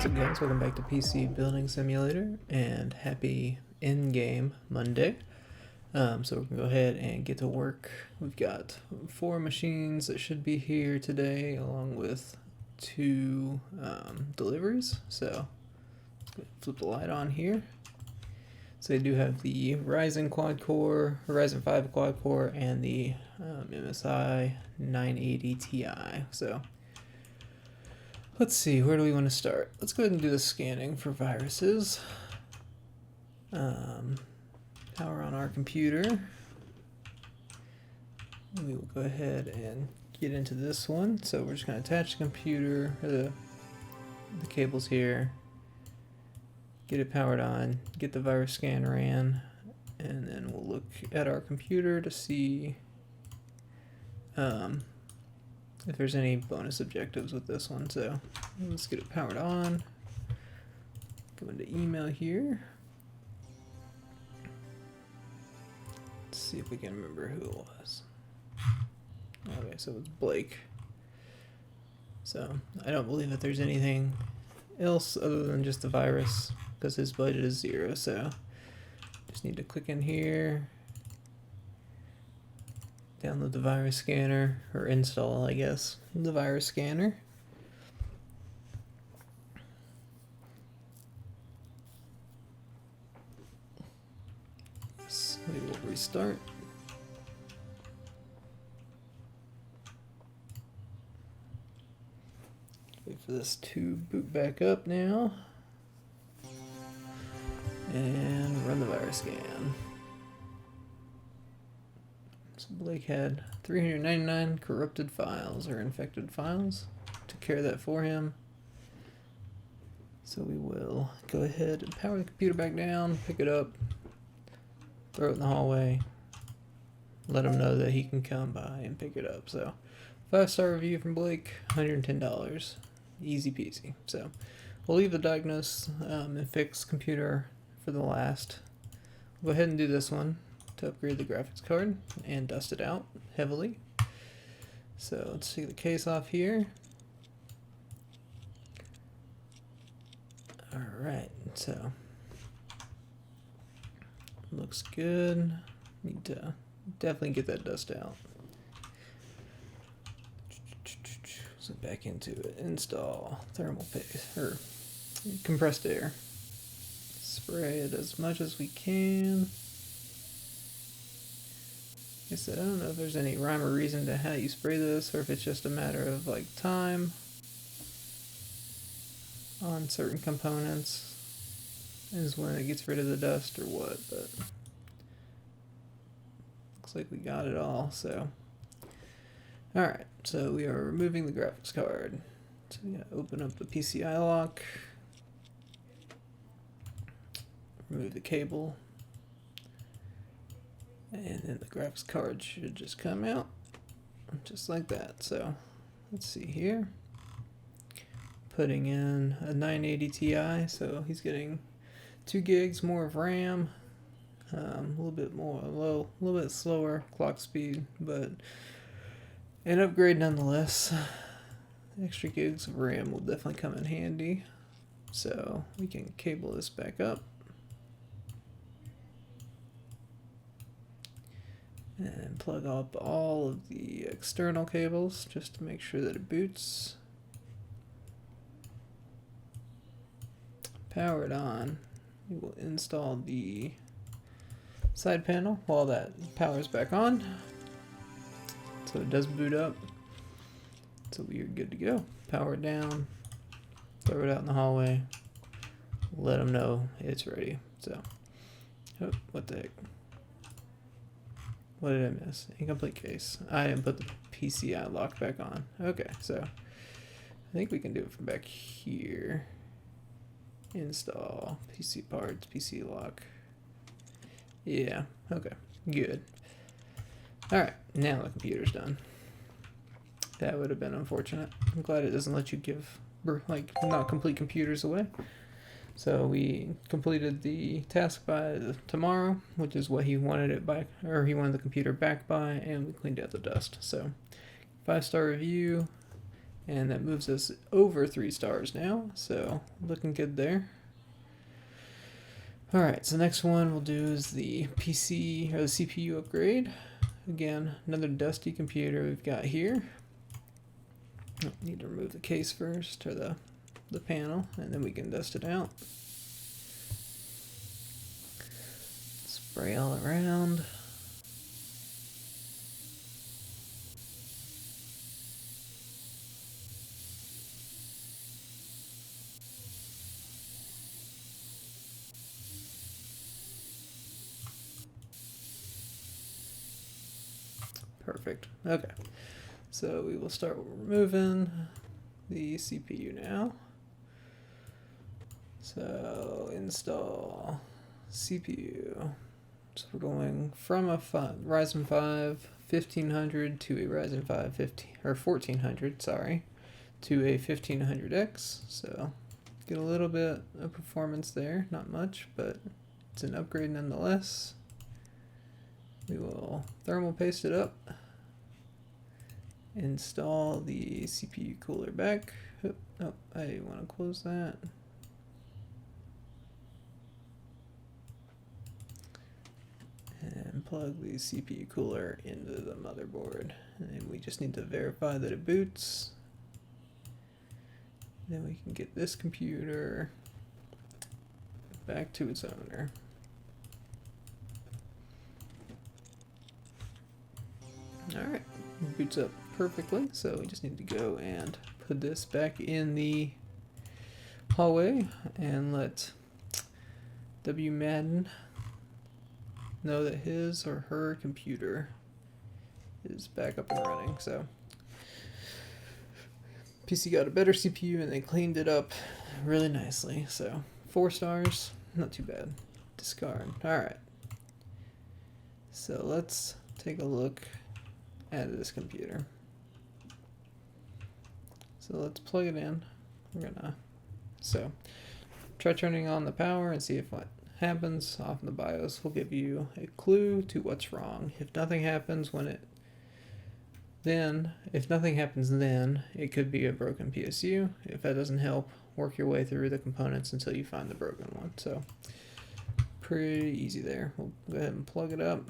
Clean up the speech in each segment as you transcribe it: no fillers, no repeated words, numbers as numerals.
What's up guys, welcome back to PC Building Simulator and happy in-game Monday. So we're going to go ahead and get to work. We've got 4 machines that should be here today along with 2 deliveries. So flip the light on here. So they do have the Ryzen quad core, Ryzen 5 quad core, and the MSI 980 Ti. So let's see, where do we want to start? Let's go ahead and do the scanning for viruses. Power on our computer. We will go ahead and get into this one. So we're just going to attach the computer, or the cables here, get it powered on, get the virus scan ran, and then we'll look at our computer to see if there's any bonus objectives with this one. So let's get it powered on. Go into email here. Let's see if we can remember who it was. Okay, so it's Blake. So I don't believe that there's anything else other than just the virus because his budget is 0. So just need to click in here, download the virus scanner, or install, I guess, the virus scanner. So we will restart. Wait for this to boot back up now. And run the virus scan. So Blake had 399 corrupted files or infected files. Took care of that for him. So we will go ahead and power the computer back down, pick it up, throw it in the hallway, let him know that he can come by and pick it up. So 5-star review from Blake, $110, easy peasy. So we'll leave the diagnose and fix computer for the last. We'll go ahead and do this one to upgrade the graphics card and dust it out heavily. So let's take the case off here. Alright, so looks good. Need to definitely get that dust out. So back into it. Install thermal paste or compressed air. Spray it as much as we can. Like I said, I don't know if there's any rhyme or reason to how you spray this, or if it's just a matter of like time on certain components is when it gets rid of the dust or what, but looks like we got it all. So alright, so we are removing the graphics card. So we gotta open up the PCI lock, remove the cable, and then the graphics card should just come out just like that. So let's see here, putting in a 980 Ti, so he's getting 2 gigs more of RAM, a little bit slower clock speed, but an upgrade nonetheless. Extra gigs of RAM will definitely come in handy. So we can cable this back up and plug up all of the external cables just to make sure that it boots. Power it on. We will install the side panel while that powers back on. So it does boot up. So we are good to go. Power it down. Throw it out in the hallway. Let them know it's ready. So, oh, what the heck? What did I miss? Incomplete case. I didn't put the PCI lock back on. Okay, so I think we can do it from back here. Install PC parts, PC lock. Yeah, okay, good. Alright, now the computer's done. That would have been unfortunate. I'm glad it doesn't let you give, like, not complete computers away. So we completed the task by tomorrow, which is what he wanted it by, or he wanted the computer back by, and we cleaned out the dust. So 5-star review, And that moves us over 3 stars now, so looking good there. Alright, so next one we'll do is the PC, or the CPU upgrade. Again, another dusty computer we've got here. Oh, need to remove the case first, or the panel, and then we can dust it out. Spray all around. Perfect. Okay. So we will start removing the CPU now. So install CPU. So we're going from a Ryzen 5 1500 to a Ryzen 5 1400, sorry, to a 1500X. So get a little bit of performance there, not much, but it's an upgrade nonetheless. We will thermal paste it up, install the CPU cooler back. Oh, I want to close that. And plug the CPU cooler into the motherboard. And we just need to verify that it boots. Then we can get this computer back to its owner. Alright, boots up perfectly, so we just need to go and put this back in the hallway and let W Madden know that his or her computer is back up and running. So PC got a better CPU and they cleaned it up really nicely. So 4 stars, not too bad. Discard. Alright. So let's take a look at this computer. So let's plug it in. So try turning on the power and see if what happens off in the BIOS will give you a clue to what's wrong. If nothing happens if nothing happens then, it could be a broken PSU. If that doesn't help, work your way through the components until you find the broken one. So pretty easy there. We'll go ahead and plug it up.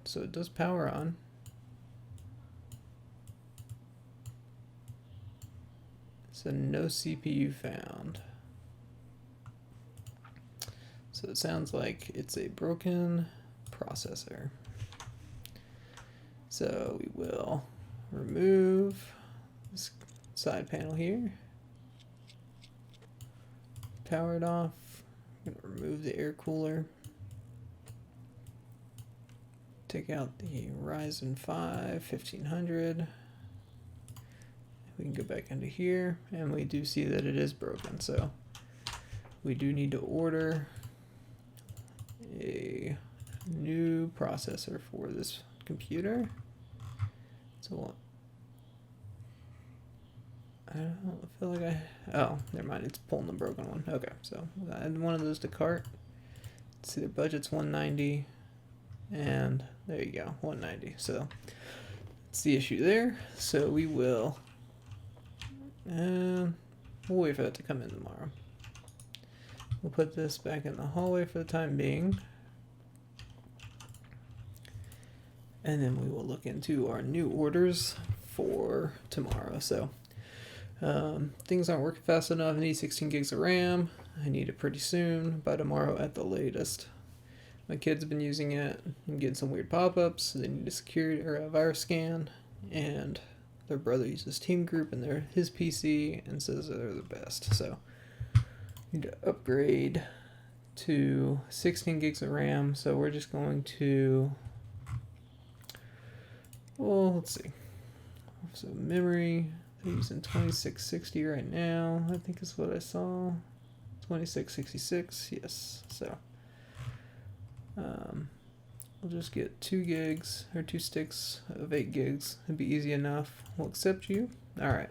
So it does power on. So no CPU found. So it sounds like it's a broken processor. So we will remove this side panel here. Power it off. I'm going to remove the air cooler. Take out the Ryzen 5 1500. We can go back into here, and we do see that it is broken. So we do need to order a new processor for this computer. So I don't feel like oh, never mind. It's pulling the broken one. Okay, so we'll add one of those to cart. Let's see, their budget's 190. And there you go, 190. So that's the issue there. So we will, we'll wait for that to come in tomorrow. We'll put this back in the hallway for the time being. And then we will look into our new orders for tomorrow. So things aren't working fast enough. I need 16 gigs of RAM. I need it pretty soon, by tomorrow at the latest. My kids have been using it and getting some weird pop-ups. So they need a security or a virus scan, and their brother uses Team Group and his PC and says they're the best. So need to upgrade to 16 gigs of RAM. So we're just going to, well, let's see. So memory, they're using 2660 right now. I think is what I saw. 2666, yes. So we'll just get 2 gigs or 2 sticks of 8 gigs. It'd be easy enough. We'll accept you. Alright.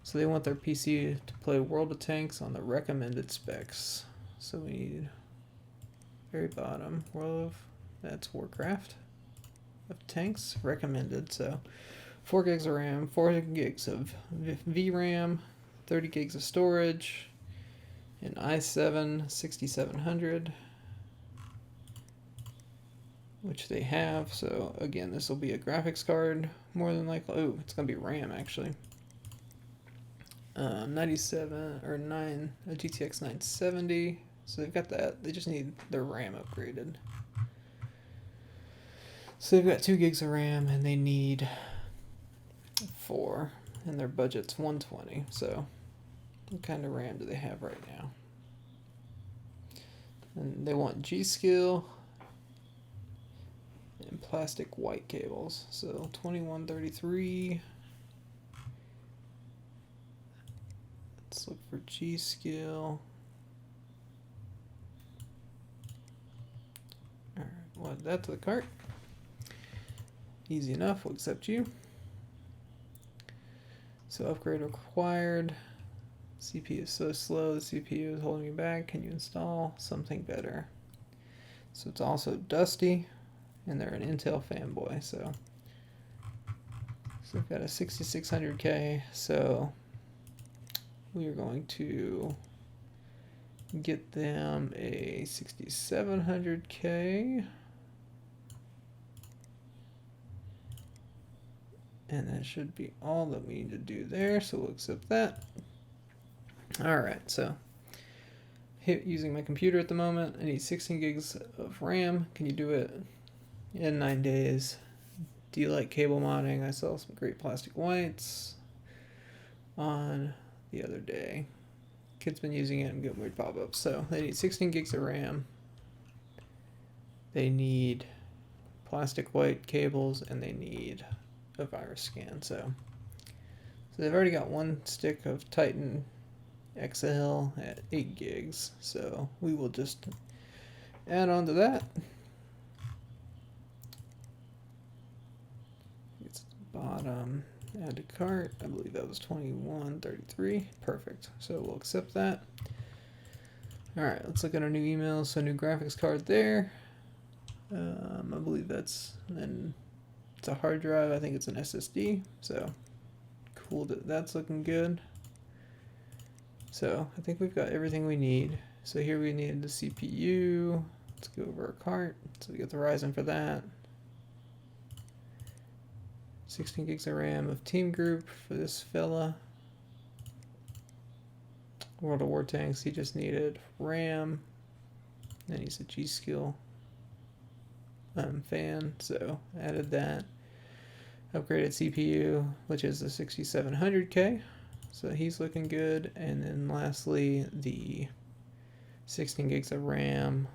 So they want their PC to play World of Tanks on the recommended specs. So we need very bottom, that's Warcraft. of tanks recommended. So 4 gigs of RAM, 4 gigs of VRAM, 30 gigs of storage, an i7 6700, which they have. So again, this will be a graphics card more than likely. Oh, it's gonna be RAM actually. 97 or 9 a GTX 970. So they've got that. They just need their RAM upgraded. So they've got 2 gigs of RAM and they need 4, and their budget's 120. So what kind of RAM do they have right now? And they want G-Skill and plastic white cables. So 2133. Let's look for G-Skill. Alright, we'll add that to the cart. Easy enough, we'll accept you. So upgrade required. CPU is so slow, the CPU is holding me back. Can you install something better? So it's also dusty, and they're an Intel fanboy, so they've got a 6600K, so we are going to get them a 6700K, and that should be all that we need to do there, so we'll accept that. Alright, so using my computer at the moment, I need 16 gigs of RAM. Can you do it in 9 days? Do you like cable modding? I saw some great plastic whites on the other day. Kid's been using it and getting weird pop-ups. So they need 16 gigs of RAM. They need plastic white cables, and they need a virus scan. So they've already got 1 stick of Titan XL at 8 gigs. So we will just add on to that. It's the bottom. Add to cart. I believe that was 2133. Perfect. So we'll accept that. Alright, let's look at our new emails. So new graphics card there. I believe that's, and it's a hard drive. I think it's an SSD. So cool that that's looking good. So I think we've got everything we need. So here we needed the CPU. Let's go over our cart. So we got the Ryzen for that. 16 gigs of RAM of Team Group for this fella. World of War Tanks, he just needed RAM. Then he's a G-Skill fan, so added that. Upgraded CPU, which is the 6700K. So he's looking good. And then lastly, the 16 gigs of RAM,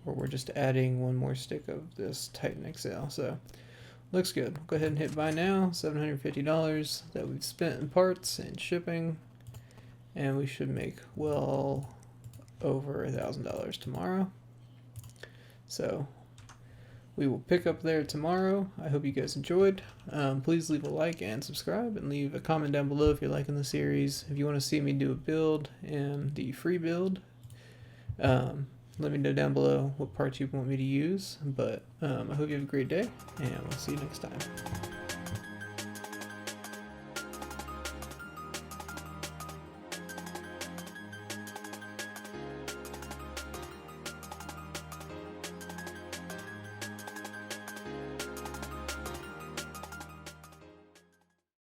where we're just adding 1 more stick of this Titan XL. So looks good. Go ahead and hit buy now. $750 that we've spent in parts and shipping, and we should make well over $1,000 tomorrow. So we will pick up there tomorrow. I hope you guys enjoyed. Please leave a like and subscribe, and leave a comment down below if you're liking the series. If you want to see me do a build and the free build, let me know down below what parts you want me to use. But I hope you have a great day, and we'll see you next time.